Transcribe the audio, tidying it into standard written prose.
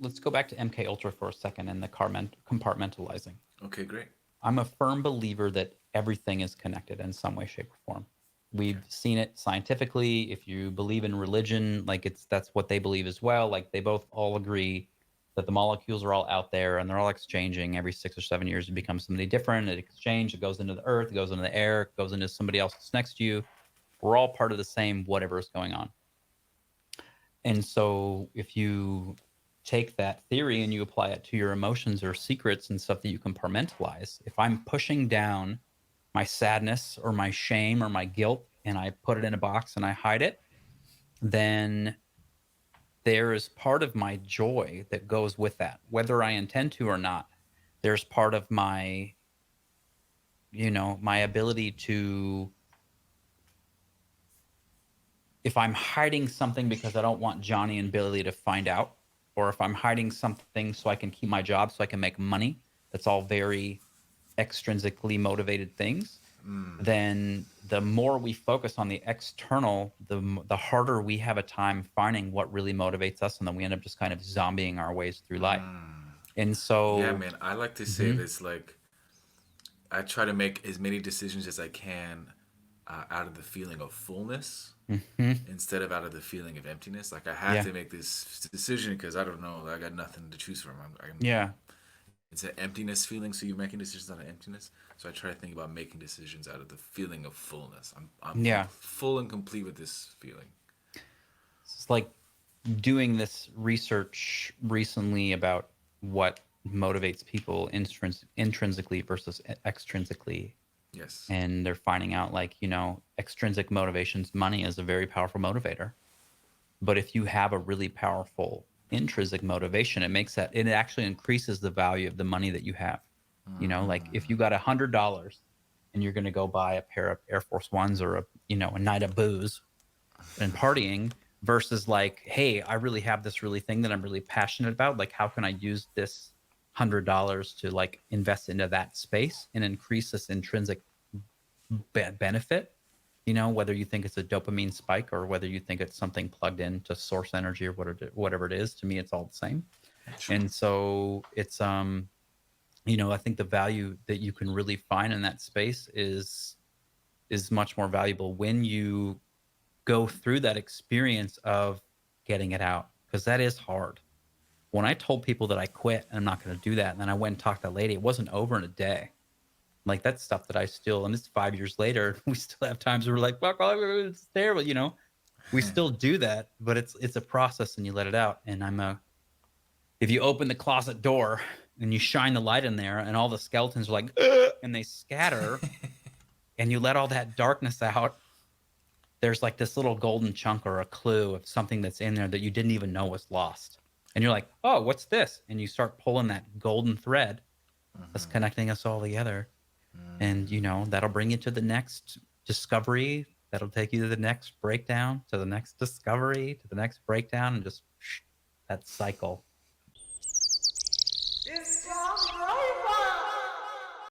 let's go back to MK Ultra for a second and the compartmentalizing. Okay, great. I'm a firm believer that everything is connected in some way, shape, or form. Okay. We've seen it scientifically. If you believe in religion, like that's what they believe as well. Like they both all agree that the molecules are all out there and they're all exchanging every 6 or 7 years. It becomes somebody different. It exchanges. It goes into the earth. It goes into the air. It goes into somebody else that's next to you. We're all part of the same whatever is going on. And so if you take that theory and you apply it to your emotions or secrets and stuff that you compartmentalize, if I'm pushing down my sadness or my shame or my guilt and I put it in a box and I hide it, then there is part of my joy that goes with that, whether I intend to or not. There's part of my, my ability to, if I'm hiding something because I don't want Johnny and Billy to find out, or if I'm hiding something so I can keep my job, so I can make money, that's all very extrinsically motivated things, then the more we focus on the external, the harder we have a time finding what really motivates us. And then we end up just kind of zombieing our ways through life. And Yeah, so, man. I like to say mhm, this like I try to make as many decisions as I can out of the feeling of fullness mhm, instead of out of the feeling of emptiness. Like I have yeah, to make this decision because I don't know. I got nothing to choose from. yeah, It's an emptiness feeling, so you're making decisions out of emptiness. So I try to think about making decisions out of the feeling of fullness. yeah. full and complete with this feeling. It's like doing this research recently about what motivates people intrinsically versus extrinsically. Yes. And they're finding out, like, extrinsic motivations, money is a very powerful motivator. But if you have a really powerful intrinsic motivation, it actually increases the value of the money that you have. Like if you got $100 and you're going to go buy a pair of Air Force Ones or a night of booze and partying versus like, hey, I really have this really thing that I'm really passionate about. Like, how can I use this $100 to like invest into that space and increase this intrinsic benefit? Whether you think it's a dopamine spike or whether you think it's something plugged in to source energy or whatever it is, to me, it's all the same. True. And so it's, I think the value that you can really find in that space is much more valuable when you go through that experience of getting it out, because that is hard. When I told people that I quit and I'm not going to do that, and then I went and talked to that lady, it wasn't over in a day. Like that's stuff that I still, and it's 5 years later, we still have times where we're like, "Fuck, it's terrible." We still do that, but it's a process, and you let it out. And if you open the closet door and you shine the light in there, and all the skeletons are like, "Ugh," and they scatter, and you let all that darkness out, there's like this little golden chunk or a clue of something that's in there that you didn't even know was lost. And you're like, "Oh, what's this?" And you start pulling that golden thread that's connecting us all together. And, that'll bring you to the next discovery. That'll take you to the next breakdown, to the next discovery, to the next breakdown, and just that cycle. It's